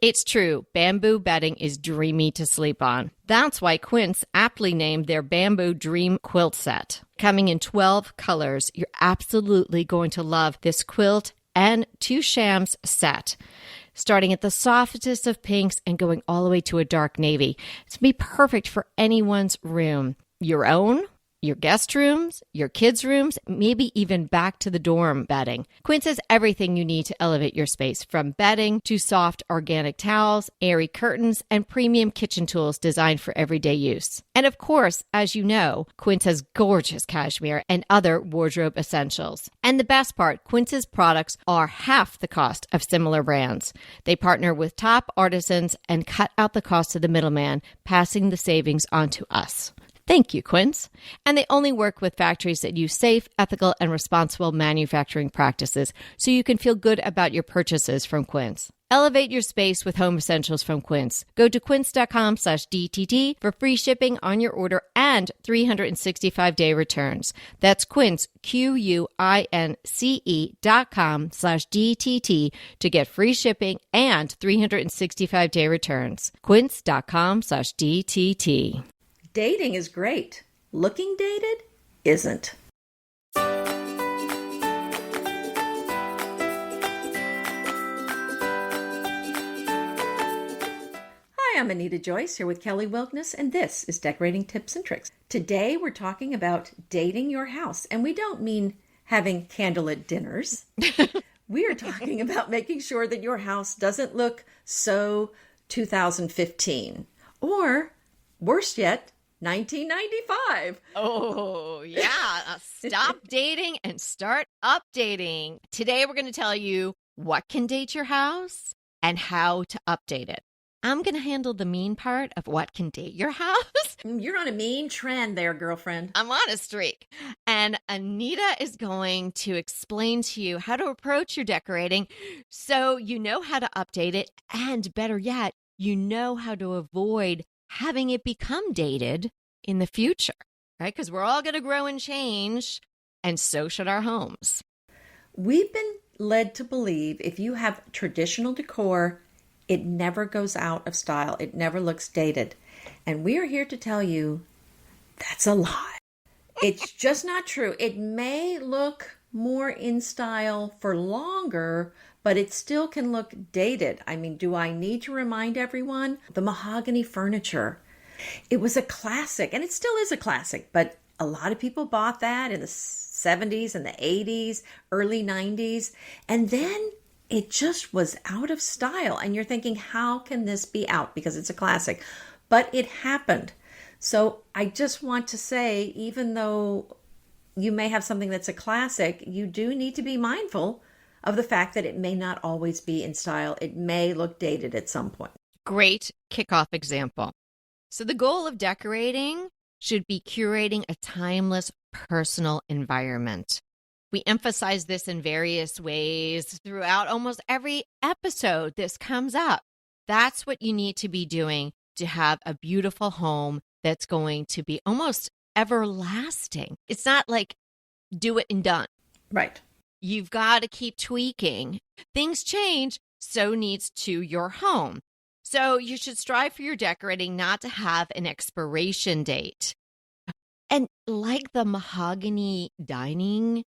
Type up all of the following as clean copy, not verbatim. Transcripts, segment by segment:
It's true, bamboo bedding is dreamy to sleep on. That's why Quince aptly named their Bamboo Dream Quilt Set. Coming in 12 colors, you're absolutely going to love this quilt and 2 shams set. Starting at the softest of pinks and going all the way to a dark navy. It's going to be perfect for anyone's room. Your own, your guest rooms, your kids' rooms, maybe even back to the dorm bedding. Quince has everything you need to elevate your space, from bedding to soft organic towels, airy curtains, and premium kitchen tools designed for everyday use. And of course, as you know, Quince has gorgeous cashmere and other wardrobe essentials. And the best part, Quince's products are half the cost of similar brands. They partner with top artisans and cut out the cost of the middleman, passing the savings on to us. Thank you, Quince. And they only work with factories that use safe, ethical, and responsible manufacturing practices, so you can feel good about your purchases from Quince. Elevate your space with home essentials from Quince. Go to quince.com/DTT for free shipping on your order and 365-day returns. That's Quince, QUINCE.com/DTT to get free shipping and 365-day returns. Quince.com/DTT. Dating is great. Looking dated isn't. Hi, I'm Anita Joyce here with Kelly Wilkness, and this is Decorating Tips and Tricks. Today we're talking about dating your house, and we don't mean having candlelit dinners. We are talking about making sure that your house doesn't look so 2015, or worse yet, 1995. Oh, yeah. Stop dating and start updating. Today, we're going to tell you what can date your house and how to update it. I'm going to handle the mean part of what can date your house. You're on a mean trend there, girlfriend. I'm on a streak. And Anita is going to explain to you how to approach your decorating so you know how to update it. And better yet, you know how to avoid having it become dated in the future, right? Because we're all going to grow and change, and so should our homes. We've been led to believe if you have traditional decor, it never goes out of style. It never looks dated. And we are here to tell you that's a lie. It's just not true. It may look more in style for longer, but it still can look dated. I mean, do I need to remind everyone? The mahogany furniture. It was a classic, and it still is a classic, but a lot of people bought that in the 70s and the 80s, early 90s, and then it just was out of style. And you're thinking, how can this be out? Because it's a classic. But it happened. So I just want to say, even though you may have something that's a classic, you do need to be mindful of the fact that it may not always be in style. It may look dated at some point. Great kickoff example. So the goal of decorating should be curating a timeless personal environment. We emphasize this in various ways throughout almost every episode this comes up. That's what you need to be doing to have a beautiful home that's going to be almost everlasting. It's not like do it and done. Right. You've got to keep tweaking. Things change, so needs to your home. So you should strive for your decorating not to have an expiration date. And like the mahogany dining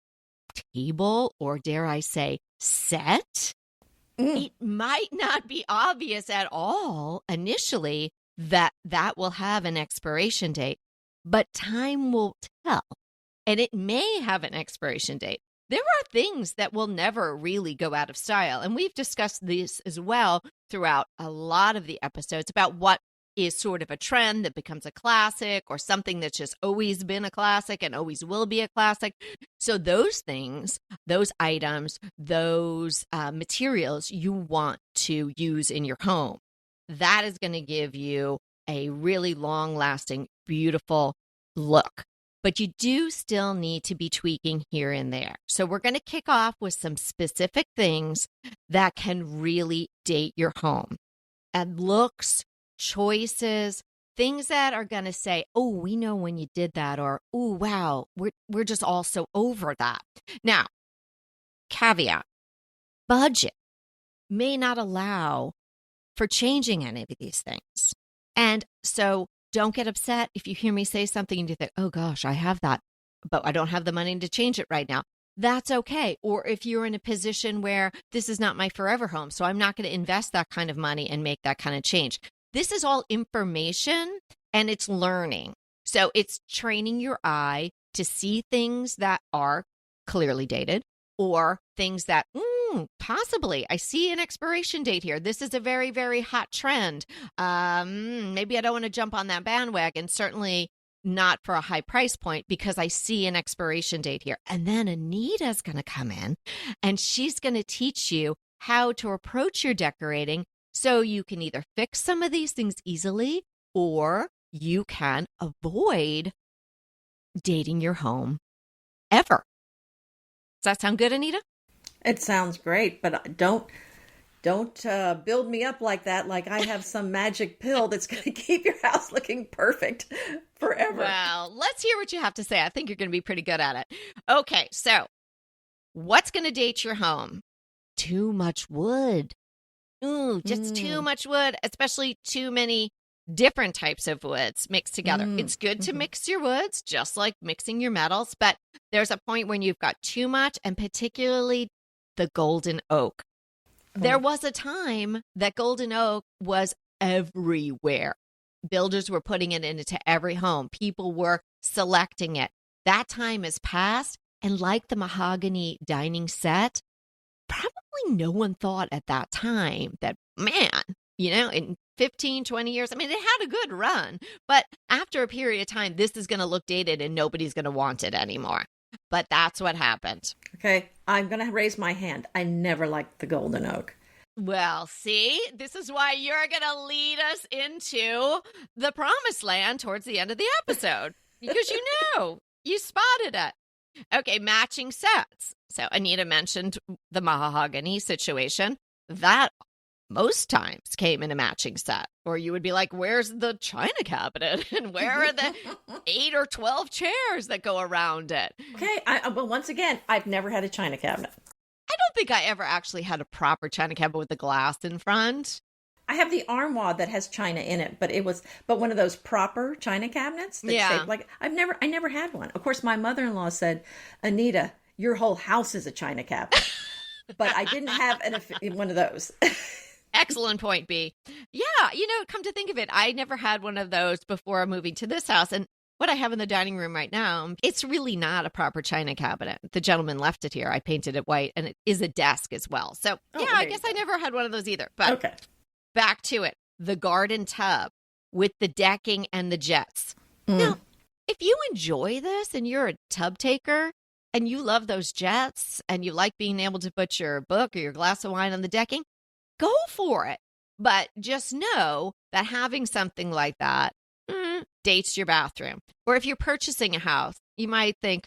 table, or dare I say set, it might not be obvious at all initially that that will have an expiration date, but time will tell, and it may have an expiration date. There are things that will never really go out of style, and we've discussed this as well throughout a lot of the episodes about what is sort of a trend that becomes a classic, or something that's just always been a classic and always will be a classic. So those things, those items, those materials you want to use in your home, that is going to give you a really long-lasting, beautiful look. But you do still need to be tweaking here and there. So we're going to kick off with some specific things that can really date your home. And looks, choices, things that are going to say, oh, we know when you did that, or, oh, wow, we're just all so over that. Now, caveat, budget may not allow for changing any of these things. And so don't get upset if you hear me say something and you think, oh gosh, I have that, but I don't have the money to change it right now. That's okay. Or if you're in a position where this is not my forever home, so I'm not going to invest that kind of money and make that kind of change. This is all information and it's learning. So it's training your eye to see things that are clearly dated or things that possibly I see an expiration date here. This is a very, very hot trend. Maybe I don't want to jump on that bandwagon. Certainly not for a high price point because I see an expiration date here. And then Anita's going to come in and she's going to teach you how to approach your decorating so you can either fix some of these things easily or you can avoid dating your home ever. Does that sound good, Anita? It sounds great, but don't build me up like that, like I have some magic pill that's going to keep your house looking perfect forever. Well, let's hear what you have to say. I think you're going to be pretty good at it. Okay, so what's going to date your home? Too much wood. Just too much wood, especially too many different types of woods mixed together. It's good to mix your woods, just like mixing your metals, but there's a point when you've got too much, and particularly the golden oak. There was a time that golden oak was everywhere. Builders were putting it into every home. People were selecting it. That time has passed, and like the mahogany dining set, probably no one thought at that time that, man, in 15, 20 years, I mean, it had a good run, but after a period of time, this is going to look dated and nobody's going to want it anymore. But that's what happened. Okay, I'm going to raise my hand. I never liked the golden oak. Well, see, this is why you're going to lead us into the promised land towards the end of the episode, because you spotted it. Okay, matching sets. So Anita mentioned the mahogany situation. That most times came in a matching set, or you would be like, where's the china cabinet? And where are the 8 or 12 chairs that go around it? Okay, but once again, I've never had a china cabinet. I don't think I ever actually had a proper china cabinet with the glass in front. I have the armoire that has china in it, but one of those proper china cabinets. That's shaped like I never had one. Of course, my mother-in-law said, Anita, your whole house is a china cabinet. But I didn't have one of those. Excellent point, B. Yeah, come to think of it, I never had one of those before moving to this house. And what I have in the dining room right now, it's really not a proper china cabinet. The gentleman left it here. I painted it white, and it is a desk as well. So, I guess I never had one of those either. But okay. Back to it. The garden tub with the decking and the jets. Now, if you enjoy this and you're a tub taker and you love those jets and you like being able to put your book or your glass of wine on the decking, go for it. But just know that having something like that dates your bathroom. Or if you're purchasing a house, you might think,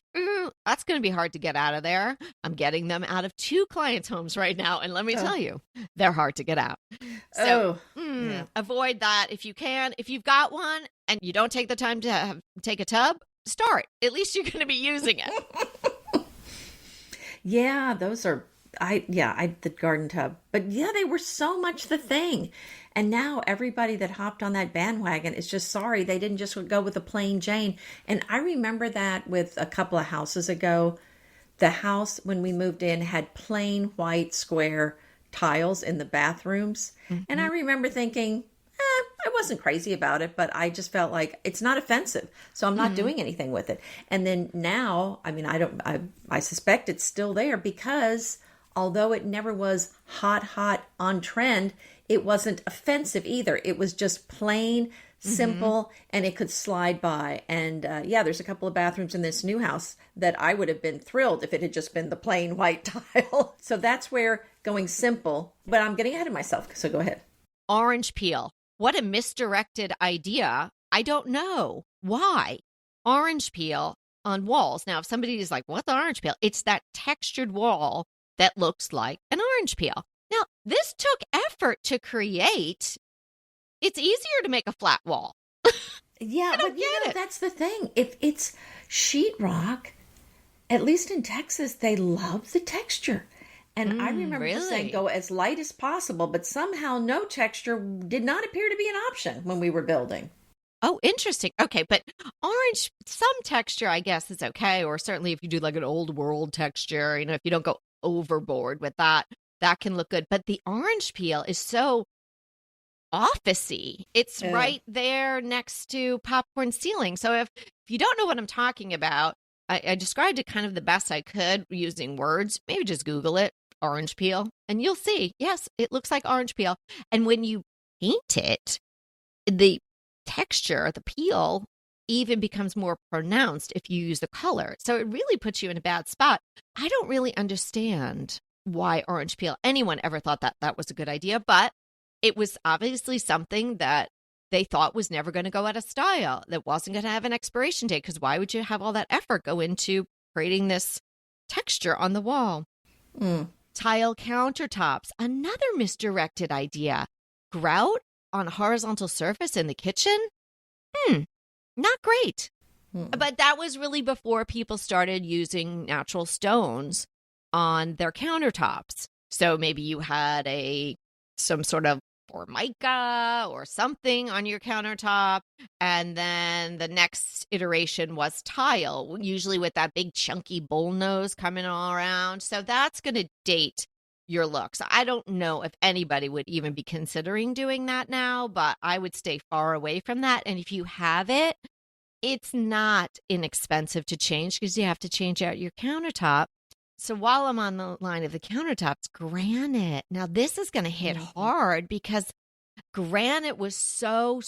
that's going to be hard to get out of there. I'm getting them out of 2 clients' homes right now. And let me tell you, they're hard to get out. So avoid that if you can. If you've got one and you don't take the time to take a tub, start. At least you're going to be using it. Yeah, those are... the garden tub. But they were so much the thing. And now everybody that hopped on that bandwagon is just sorry they didn't just go with a plain Jane. And I remember that with a couple of houses ago. The house, when we moved in, had plain white square tiles in the bathrooms. And I remember thinking, I wasn't crazy about it, but I just felt like it's not offensive. So I'm not doing anything with it. And then now, I mean, I suspect it's still there because... although it never was hot on trend, it wasn't offensive either. It was just plain, simple, and it could slide by. And there's a couple of bathrooms in this new house that I would have been thrilled if it had just been the plain white tile. So that's where going simple, but I'm getting ahead of myself, so go ahead. Orange peel. What a misdirected idea. I don't know why. Orange peel on walls. Now, if somebody is like, what's orange peel? It's that textured wall that looks like an orange peel. Now, this took effort to create. It's easier to make a flat wall. Yeah, but that's the thing. If it's sheetrock, at least in Texas, they love the texture. And I remember just saying, really? go as light as possible, but somehow no texture did not appear to be an option when we were building. Oh, interesting. Okay, but orange, some texture, I guess, is okay. Or certainly if you do like an old world texture, if you don't go overboard with that, that can look good. But the orange peel is so officey. It's Yeah. right there next to popcorn ceiling. So if you don't know what I'm talking about, I described it kind of the best I could using words. Maybe just Google it, orange peel, and you'll see. Yes, it looks like orange peel. And when you paint it, the texture, the peel, even becomes more pronounced if you use the color. So it really puts you in a bad spot. I don't really understand why orange peel, anyone ever thought that that was a good idea, but it was obviously something that they thought was never going to go out of style, that wasn't going to have an expiration date, because why would you have all that effort go into creating this texture on the wall? Mm. Tile countertops, another misdirected idea. Grout on a horizontal surface in the kitchen? Not great. Mm. But that was really before people started using natural stones on their countertops. So maybe you had some sort of formica or something on your countertop, and then the next iteration was tile, usually with that big chunky bull nose coming all around. So that's going to date your look. So I don't know if anybody would even be considering doing that now, but I would stay far away from that. And if you have it, it's not inexpensive to change, because you have to change out your countertop. So while I'm on the line of the countertops, granite. Now this is going to hit hard, because granite was so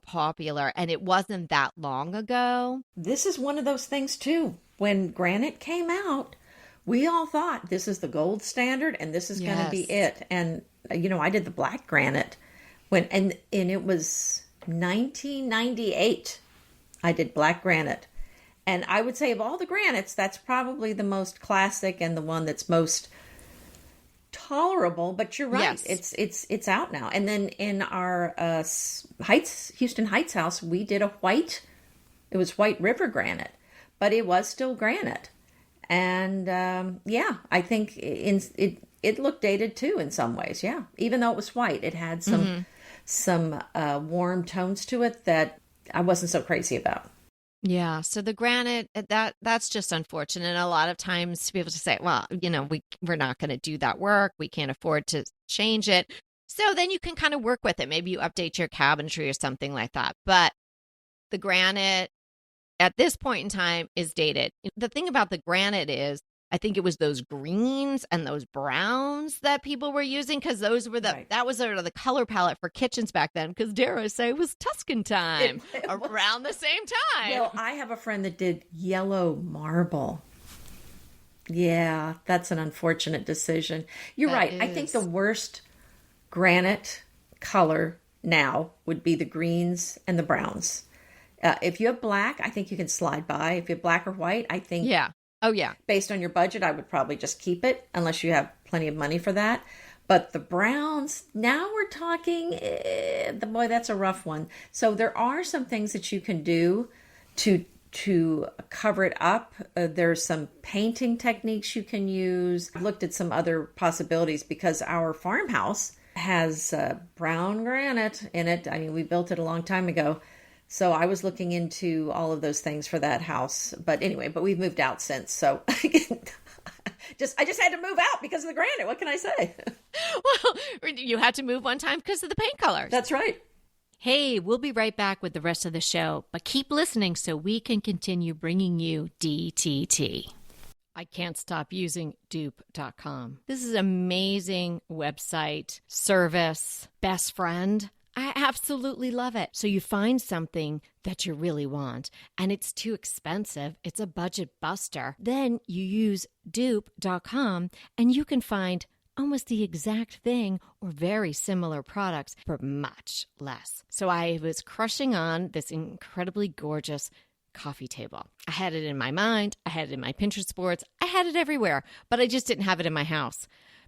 popular, and it wasn't that long ago. This is one of those things too. When granite came out, we all thought this is the gold standard and this is going to be it. And I did the black granite and it was 1998. I did black granite. And I would say of all the granites, that's probably the most classic and the one that's most tolerable. But you're right, Yes. it's out now. And then in our Houston Heights house, we did a white. It was white river granite, but it was still granite. And I think it looked dated too in some ways. Yeah, even though it was white, it had some warm tones to it that I wasn't so crazy about. Yeah. So the granite, that's just unfortunate. And a lot of times people just say, well, we're not going to do that work. We can't afford to change it. So then you can kind of work with it. Maybe you update your cabinetry or something like that. But the granite at this point in time is dated. The thing about the granite is, I think it was those greens and those browns that people were using, because those were that was sort of the color palette for kitchens back then, because dare I say it was Tuscan time around the same time. Well, I have a friend that did yellow marble. Yeah, that's an unfortunate decision. You're right. I think the worst granite color now would be the greens and the browns. If you have black, I think you can slide by. If you have black or white, I think... Yeah. Oh, yeah. Based on your budget, I would probably just keep it, unless you have plenty of money for that. But the browns, now we're talking... boy, that's a rough one. So there are some things that you can do to cover it up. There's some painting techniques you can use. I've looked at some other possibilities, because our farmhouse has brown granite in it. I mean, we built it a long time ago. So I was looking into all of those things for that house. But anyway, we've moved out since. So I just had to move out because of the granite. What can I say? Well, you had to move one time because of the paint colors. That's right. Hey, we'll be right back with the rest of the show, but keep listening so we can continue bringing you DTT. I can't stop using dupe.com. This is an amazing website, service, best friend. I absolutely love it. So you find something that you really want and it's too expensive. It's a budget buster. Then you use dupe.com and you can find almost the exact thing or very similar products for much less. So I was crushing on this incredibly gorgeous coffee table. I had it in my mind. I had it in my Pinterest boards. I had it everywhere, but I just didn't have it in my house.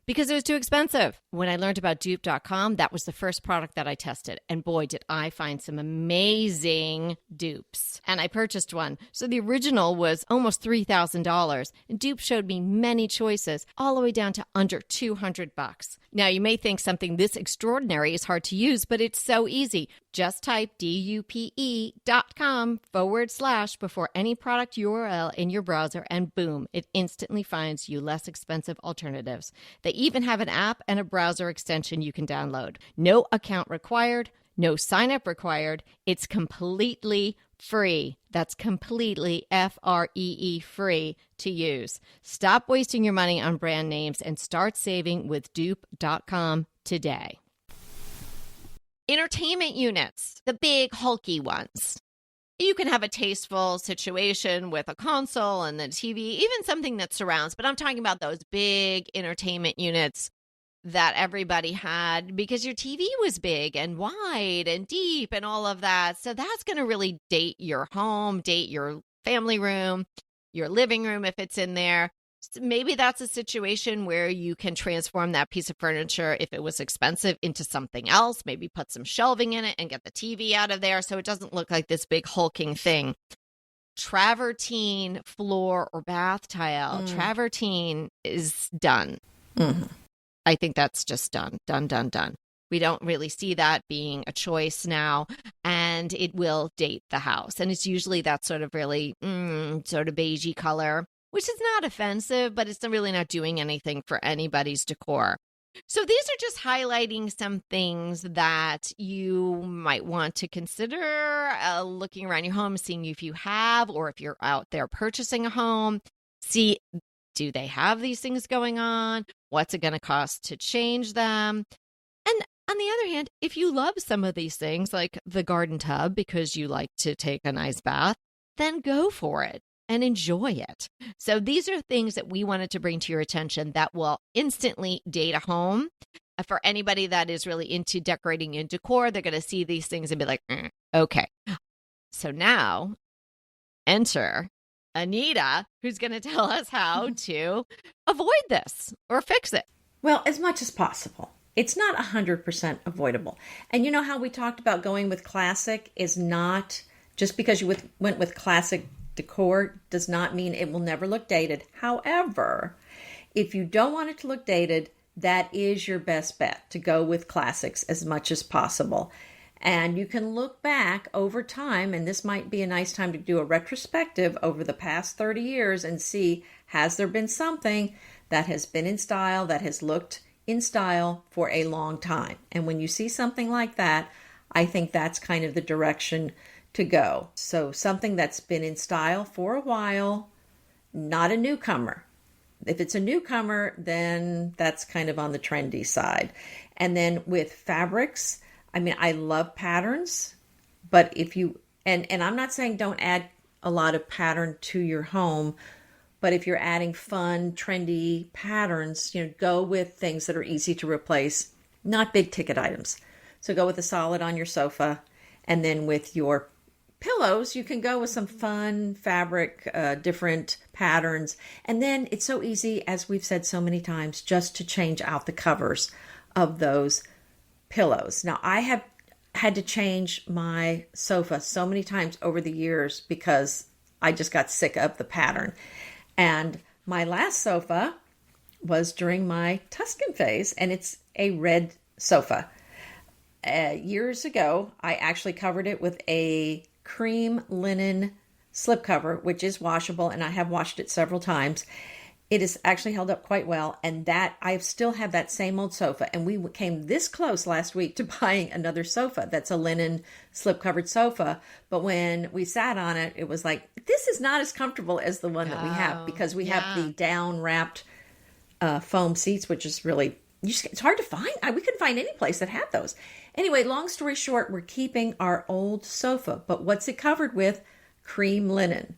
because it was too expensive. When I learned about dupe.com, that was the first product that I tested. And boy, did I find some amazing dupes. And I purchased one. So the original was almost $3,000. And Dupe showed me many choices, all the way down to under $200. Now, you may think something this extraordinary is hard to use, but it's so easy. Just type dupe.com/ before any product URL in your browser, and boom, it instantly finds you less expensive alternatives. They even have an app and a browser extension you can download. No account required, no sign up required. It's completely free. That's completely free free to use. Stop wasting your money on brand names and start saving with dupe.com today. Entertainment units, the big hulky ones. You can have a tasteful situation with a console and the TV, even something that surrounds, but I'm talking about those big entertainment units that everybody had because your TV was big and wide and deep and all of that. So that's going to really date your home, date your family room, your living room if it's in there. So maybe that's a situation where you can transform that piece of furniture, if it was expensive, into something else. Maybe put some shelving in it and get the TV out of there so it doesn't look like this big hulking thing. Travertine floor or bath tile. Travertine is done. Mm-hmm. I think that's just done. We don't really see that being a choice now, and it will date the house. And it's usually that sort of really sort of beigey color, which is not offensive, but it's really not doing anything for anybody's decor. So these are just highlighting some things that you might want to consider looking around your home, seeing if you have, or if you're out there purchasing a home, see, do they have these things going on? What's it going to cost to change them? And on the other hand, if you love some of these things, like the garden tub, because you like to take a nice bath, then go for it and enjoy it. So these are things that we wanted to bring to your attention that will instantly date a home. For anybody that is really into decorating and decor, they're going to see these things and be like, okay. So now enter Anita, who's going to tell us how to avoid this or fix it. Well, as much as possible. It's not 100% avoidable. And you know how we talked about going with classic is not, just because you went with classic decor does not mean it will never look dated. However, if you don't want it to look dated, that is your best bet, to go with classics as much as possible. And you can look back over time, and this might be a nice time to do a retrospective over the past 30 years and see, has there been something that has been in style, that has looked in style for a long time? And when you see something like that, I think that's kind of the direction to go. So something that's been in style for a while, not a newcomer. If it's a newcomer, then that's kind of on the trendy side. And then with fabrics, I mean, I love patterns, but if you, and I'm not saying don't add a lot of pattern to your home, but if you're adding fun, trendy patterns, go with things that are easy to replace, not big ticket items. So go with a solid on your sofa, and then with your pillows, you can go with some fun fabric, different patterns. And then it's so easy, as we've said so many times, just to change out the covers of those pillows. Now, I have had to change my sofa so many times over the years because I just got sick of the pattern. And my last sofa was during my Tuscan phase, and it's a red sofa. Years ago, I actually covered it with a cream linen slipcover, which is washable, and I have washed it several times. It has actually held up quite well, and that I still have that same old sofa. And we came this close last week to buying another sofa that's a linen slip-covered sofa. But when we sat on it, it was like, this is not as comfortable as the one that we have, because we have the down-wrapped foam seats, which is really, it's hard to find. We couldn't find any place that had those. Anyway, long story short, we're keeping our old sofa, but what's it covered with? Cream linen.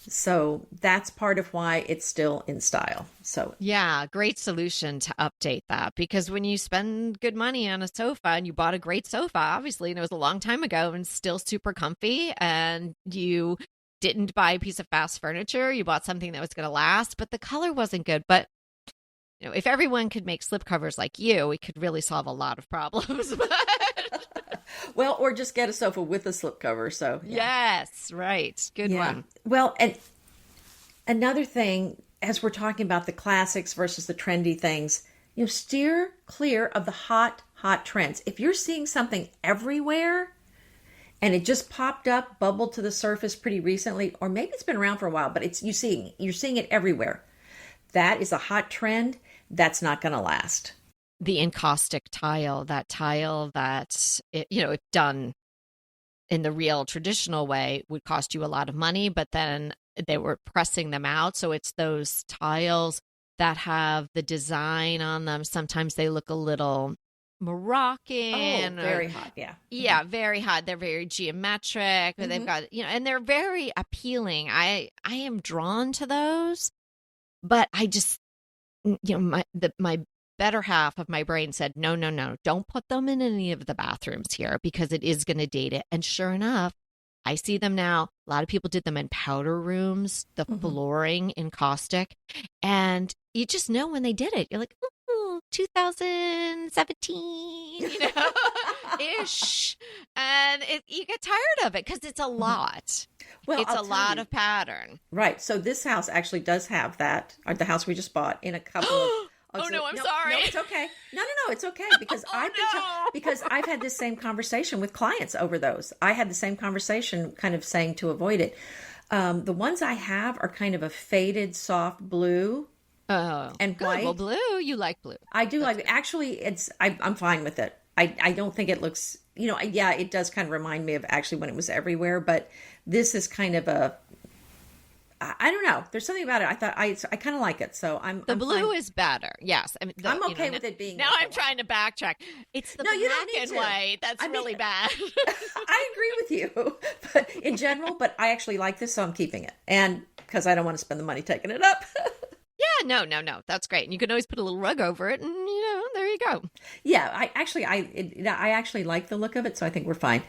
So that's part of why it's still in style. So yeah, great solution to update that, because when you spend good money on a sofa and you bought a great sofa, obviously, and it was a long time ago and still super comfy, and you didn't buy a piece of fast furniture, you bought something that was going to last, but the color wasn't good. But if everyone could make slipcovers like you, we could really solve a lot of problems. Well, or just get a sofa with a slipcover. So Yes, right. Good one. Well, and another thing, as we're talking about the classics versus the trendy things, steer clear of the hot trends. If you're seeing something everywhere and it just popped up, bubbled to the surface pretty recently, or maybe it's been around for a while, but you're seeing it everywhere. That is a hot trend. That's not going to last. The encaustic tile, that tile that, if done in the real traditional way, would cost you a lot of money, but then they were pressing them out. So it's those tiles that have the design on them. Sometimes they look a little Moroccan. Oh, very hot. Yeah. Yeah, very hot. They're very geometric. But they've got, and they're very appealing. I am drawn to those, but I just, my better half of my brain said, no, don't put them in any of the bathrooms here because it is going to date it. And sure enough, I see them now. A lot of people did them in powder rooms, the flooring in caustic. And you just know when they did it. You're like, ooh, 2017, ish. And you get tired of it because it's a lot. Well, it's a lot of pattern. Right. So this house actually does have that, or the house we just bought, in a couple of... Oh, no, I'm sorry. No, it's okay. No, it's okay because I've had this same conversation with clients over those. I had the same conversation kind of saying to avoid it. The ones I have are kind of a faded soft blue and good. white. Well, blue, you like blue. I do like it. Actually, I'm fine with it. I don't think it looks, it does kind of remind me of actually when it was everywhere, but this is kind of I don't know. There's something about it. I thought I kind of like it, so I'm. The blue fine. is better. Yes, I mean, I'm okay with it being. Now I'm trying to backtrack. It's the black and white that's really bad. I agree with you, but in general. But I actually like this, so I'm keeping it, and because I don't want to spend the money taking it up. Yeah, no, that's great, and you can always put a little rug over it, and there you go. Yeah, I actually like the look of it, so I think we're fine.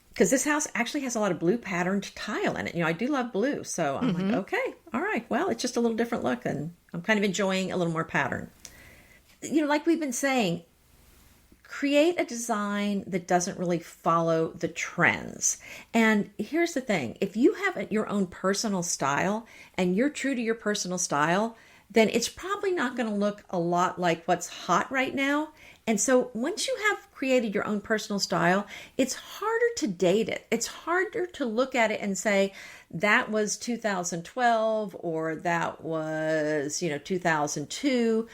Because this house actually has a lot of blue patterned tile in it. I do love blue. So I'm like, okay, all right. Well, it's just a little different look. And I'm kind of enjoying a little more pattern. Like we've been saying, create a design that doesn't really follow the trends. And here's the thing. If you have your own personal style and you're true to your personal style, then it's probably not going to look a lot like what's hot right now. And so once you have created your own personal style, it's harder to date it. It's harder to look at it and say, that was 2012 or that was, 2002.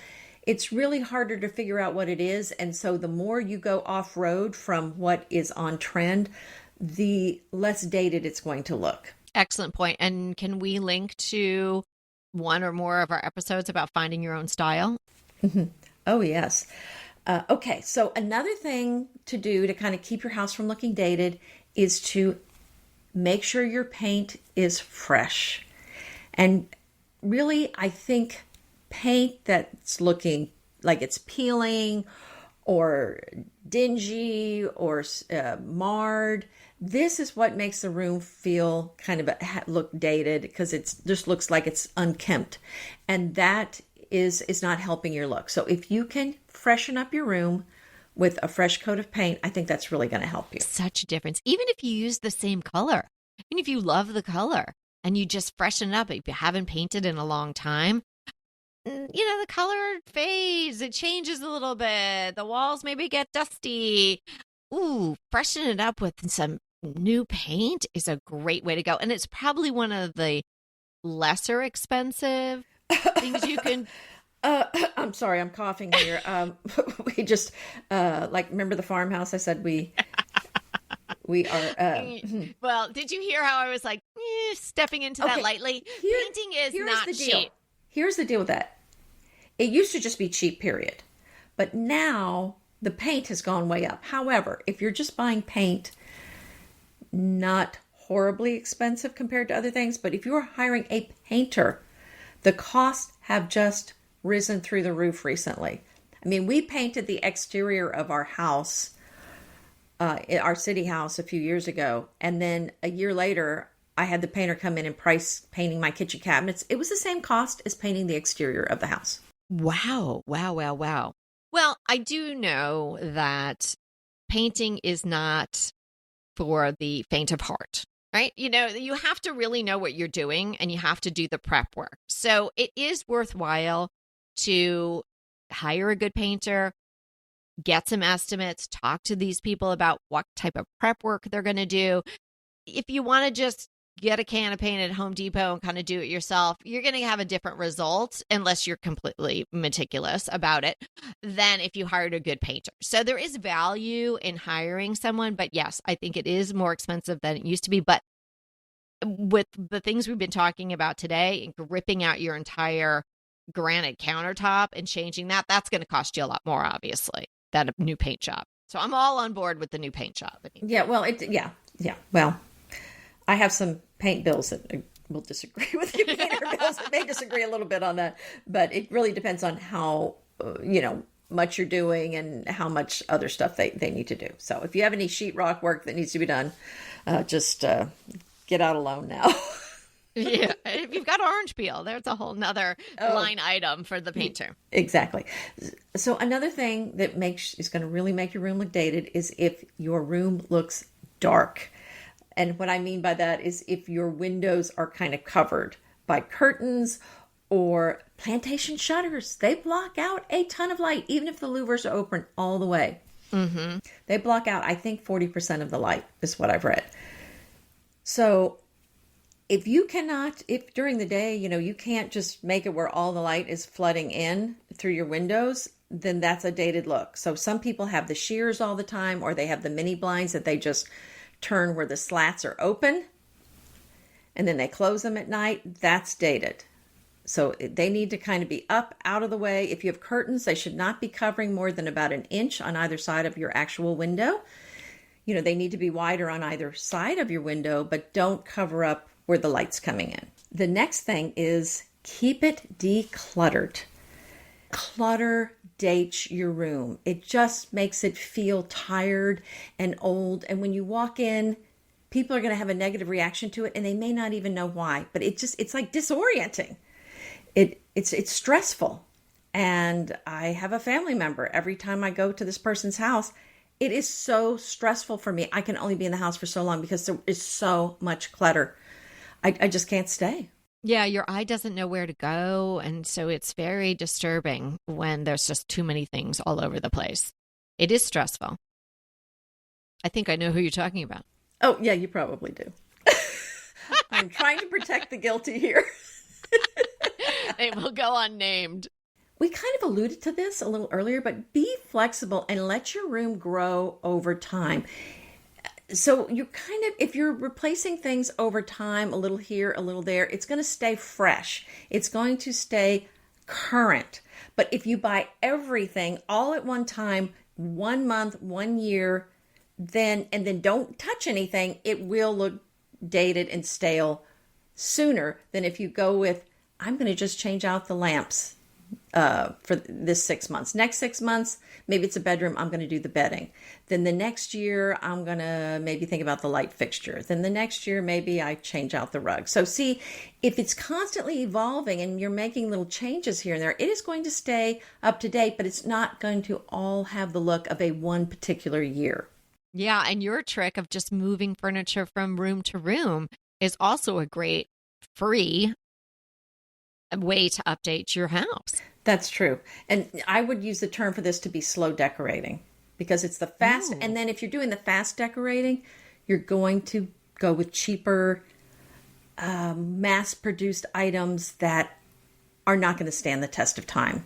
It's really harder to figure out what it is. And so the more you go off-road from what is on trend, the less dated it's going to look. Excellent point. And can we link to one or more of our episodes about finding your own style? Oh, yes. Okay, so another thing to do to kind of keep your house from looking dated is to make sure your paint is fresh. And really, I think paint that's looking like it's peeling or dingy or marred, this is what makes the room feel kind of look dated because it just looks like it's unkempt. And that is not helping your look. So if you can freshen up your room with a fresh coat of paint, I think that's really going to help you. Such a difference. Even if you use the same color, even if you love the color and you just freshen it up, if you haven't painted in a long time, the color fades, it changes a little bit. The walls maybe get dusty. Ooh, freshen it up with some new paint is a great way to go. And it's probably one of the lesser expensive things you can. I'm sorry, I'm coughing here. We just remember the farmhouse? I said we are. Well, did you hear how I was like stepping into that lightly? Painting is not cheap. Here's the deal with that. It used to just be cheap, period. But now the paint has gone way up. However, if you're just buying paint, not horribly expensive compared to other things, but if you're hiring a painter, the costs have just risen through the roof recently. I mean, we painted the exterior of our house, our city house, a few years ago. And then a year later, I had the painter come in and price painting my kitchen cabinets. It was the same cost as painting the exterior of the house. Wow. Wow. Wow. Wow. Well, I do know that painting is not for the faint of heart, right? You have to really know what you're doing and you have to do the prep work. So it is worthwhile to hire a good painter, get some estimates, talk to these people about what type of prep work they're going to do. If you want to just get a can of paint at Home Depot and kind of do it yourself, you're going to have a different result unless you're completely meticulous about it than if you hired a good painter. So there is value in hiring someone, but yes, I think it is more expensive than it used to be. But with the things we've been talking about today, ripping out your entire granite countertop and changing that's going to cost you a lot more, obviously, than a new paint job. So I'm all on board with the new paint job. Yeah, well, yeah. Well, I have some paint bills that will disagree with your painter bills. I may disagree a little bit on that, but it really depends on how, much you're doing and how much other stuff they need to do. So if you have any sheetrock work that needs to be done, just get out a loan now. Yeah, if you've got orange peel, there's a whole nother line item for the painter. Exactly. So another thing that is going to really make your room look dated is if your room looks dark. And what I mean by that is if your windows are kind of covered by curtains or plantation shutters. They block out a ton of light, even if the louvers are open all the way. Mm-hmm. They block out, I think, 40% of the light is what I've read. So if during the day, you can't just make it where all the light is flooding in through your windows, then that's a dated look. So some people have the sheers all the time, or they have the mini blinds that they just turn where the slats are open and then they close them at night. That's dated. So they need to kind of be up, out of the way. If you have curtains, they should not be covering more than about an inch on either side of your actual window. They need to be wider on either side of your window, but don't cover up where the light's coming in. The next thing is keep it decluttered. Clutter dates your room. It just makes it feel tired and old. And when you walk in, people are going to have a negative reaction to it and they may not even know why, but it's like disorienting. It's stressful. And I have a family member. Every time I go to this person's house, it is so stressful for me. I can only be in the house for so long because there is so much clutter. I just can't stay. Yeah, your eye doesn't know where to go. And so it's very disturbing when there's just too many things all over the place. It is stressful. I think I know who you're talking about. Oh, yeah, you probably do. I'm trying to protect the guilty here. They will go unnamed. We kind of alluded to this a little earlier, but be flexible and let your room grow over time. So if you're replacing things over time, a little here, a little there, it's going to stay fresh. It's going to stay current. But if you buy everything all at one time, 1 month, 1 year, then don't touch anything, it will look dated and stale sooner than if you go with, I'm going to just change out the lamps for this 6 months. Next 6 months, maybe it's a bedroom, I'm going to do the bedding. Then the next year, I'm going to maybe think about the light fixture. Then the next year, maybe I change out the rug. So see, if it's constantly evolving and you're making little changes here and there, it is going to stay up to date, but it's not going to all have the look of a one particular year. Yeah, and your trick of just moving furniture from room to room is also a great free way to update your house. That's true. And I would use the term for this to be slow decorating because it's the fast. Ooh. And then if you're doing the fast decorating, you're going to go with cheaper, mass-produced items that are not going to stand the test of time.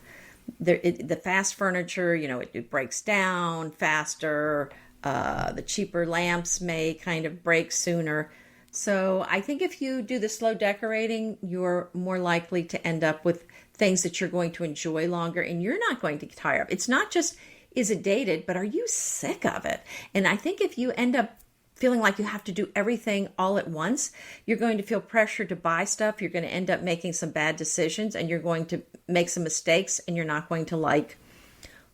The fast furniture, it breaks down faster. The cheaper lamps may kind of break sooner. So I think if you do the slow decorating, you're more likely to end up with things that you're going to enjoy longer and you're not going to get tired of. It's not just, is it dated, but are you sick of it? And I think if you end up feeling like you have to do everything all at once, you're going to feel pressure to buy stuff. You're going to end up making some bad decisions and you're going to make some mistakes and you're not going to like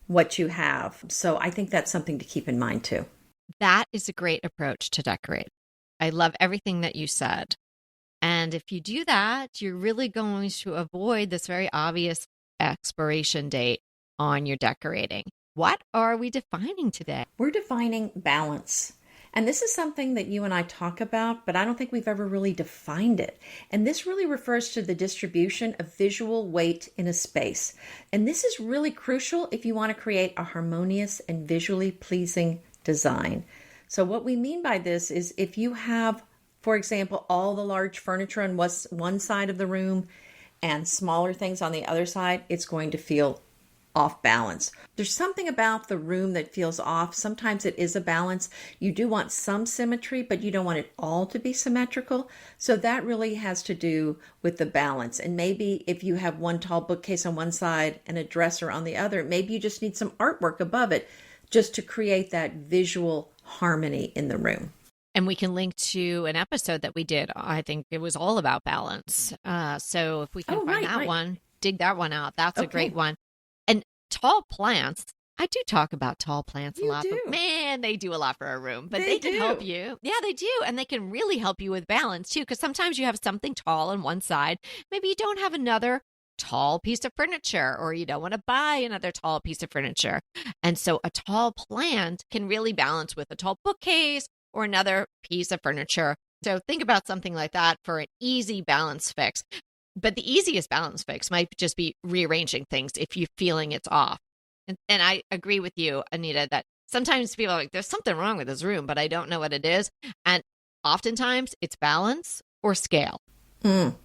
what you have. So I think that's something to keep in mind too. That is a great approach to decorate. I love everything that you said. And if you do that, you're really going to avoid this very obvious expiration date on your decorating. What are we defining today? We're defining balance. And this is something that you and I talk about, but I don't think we've ever really defined it. And this really refers to the distribution of visual weight in a space. And this is really crucial if you want to create a harmonious and visually pleasing design. So what we mean by this is if you have, for example, all the large furniture on one side of the room and smaller things on the other side, it's going to feel off balance. There's something about the room that feels off. Sometimes it is a balance. You do want some symmetry, but you don't want it all to be symmetrical. So that really has to do with the balance. And maybe if you have one tall bookcase on one side and a dresser on the other, maybe you just need some artwork above it just to create that visual harmony in the room. And we can link to an episode that we did. I think it was all about balance. So if we can find that one, dig that one out. That's a great one. And tall plants, I do talk about tall plants a lot, but man, they do a lot for a room. But they can help you. Yeah, they do. And they can really help you with balance too, because sometimes you have something tall on one side. Maybe you don't have another tall piece of furniture, or you don't want to buy another tall piece of furniture. And so a tall plant can really balance with a tall bookcase or another piece of furniture. So think about something like that for an easy balance fix. But the easiest balance fix might just be rearranging things if you're feeling it's off. And I agree with you, Anita, that sometimes people are like, there's something wrong with this room, but I don't know what it is. And oftentimes it's balance or scale.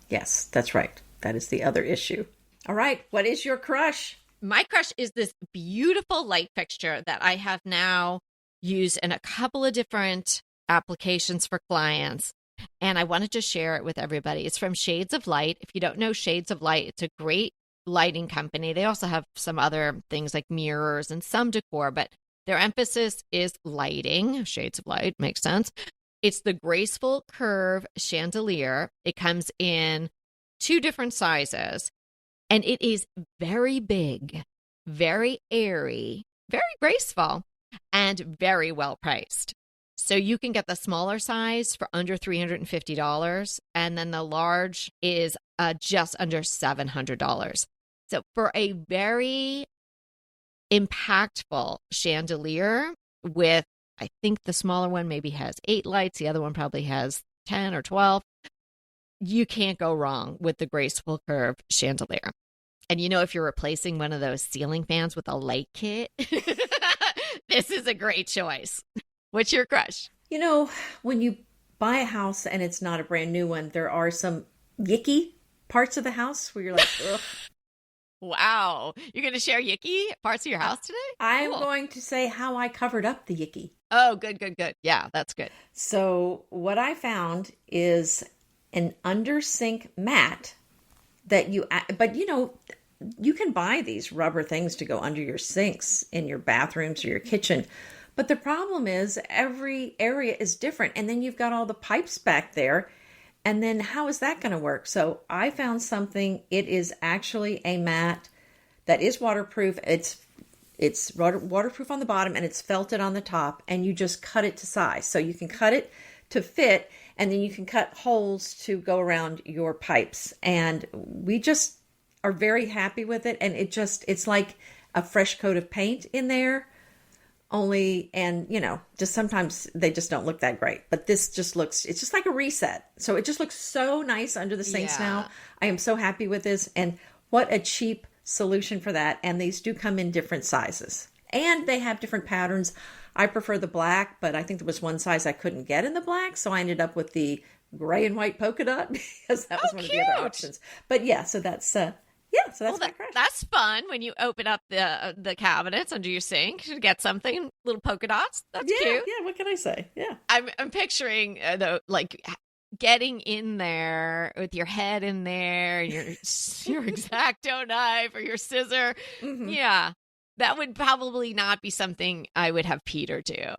Yes, that's right. That is the other issue. All right. What is your crush? My crush is this beautiful light fixture that I have now used in a couple of different applications for clients. And I wanted to share it with everybody. It's from Shades of Light. If you don't know Shades of Light, it's a great lighting company. They also have some other things like mirrors and some decor, but their emphasis is lighting. Shades of Light makes sense. It's the graceful curve chandelier. It comes in 2 different sizes, and it is very big, very airy, very graceful, and very well priced. So you can get the smaller size for under $350, and then the large is just under $700. So for a very impactful chandelier with, I think the smaller one maybe has 8 lights, the other one probably has 10 or 12, you can't go wrong with the graceful curve chandelier. And if you're replacing one of those ceiling fans with a light kit, this is a great choice. What's your crush? When you buy a house and it's not a brand new one, there are some yicky parts of the house where you're like, ugh. Wow. You're going to share yicky parts of your house today? I'm going to say how I covered up the yicky. Oh, good. Yeah, that's good. So what I found is an under sink mat that you can buy these rubber things to go under your sinks in your bathrooms or your kitchen. But the problem is every area is different. And then you've got all the pipes back there. And then how is that going to work? So I found something. It is actually a mat that is waterproof. It's waterproof on the bottom and it's felted on the top. And you just cut it to size. So you can cut it to fit, and then you can cut holes to go around your pipes. And we just are very happy with it. And it's like a fresh coat of paint in there. Just sometimes they just don't look that great. But this it's just like a reset. So it just looks so nice under the sinks now. I am so happy with this. And what a cheap solution for that. And these do come in different sizes. And they have different patterns. I prefer the black, but I think there was one size I couldn't get in the black. So I ended up with the gray and white polka dot because that was one of the other options. But yeah, so that's... so that's my crush. That's fun when you open up the cabinets under your sink to get something, little polka dots. That's cute. Yeah, what can I say? Yeah. I'm picturing, getting in there with your head in there, and your X-Acto knife or your scissor. Mm-hmm. Yeah, that would probably not be something I would have Peter do.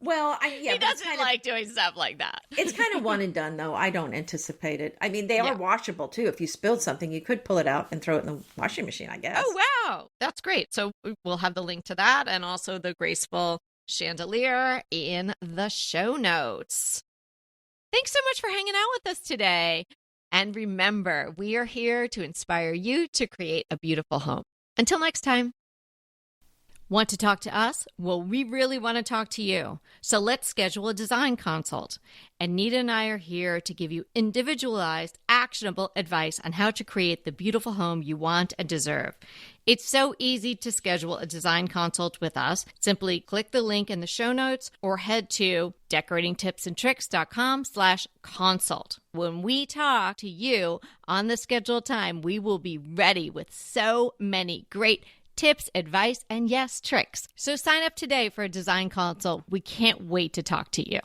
Well, he doesn't like doing stuff like that. It's kind of one and done, though. I don't anticipate it. I mean, they are washable, too. If you spilled something, you could pull it out and throw it in the washing machine, I guess. Oh, wow. That's great. So we'll have the link to that and also the graceful chandelier in the show notes. Thanks so much for hanging out with us today. And remember, we are here to inspire you to create a beautiful home. Until next time. Want to talk to us? Well, we really want to talk to you. So let's schedule a design consult. Anita and I are here to give you individualized, actionable advice on how to create the beautiful home you want and deserve. It's so easy to schedule a design consult with us. Simply click the link in the show notes or head to decoratingtipsandtricks.com/consult. When we talk to you on the scheduled time, we will be ready with so many great tips, advice, and yes, tricks. So sign up today for a design consult. We can't wait to talk to you.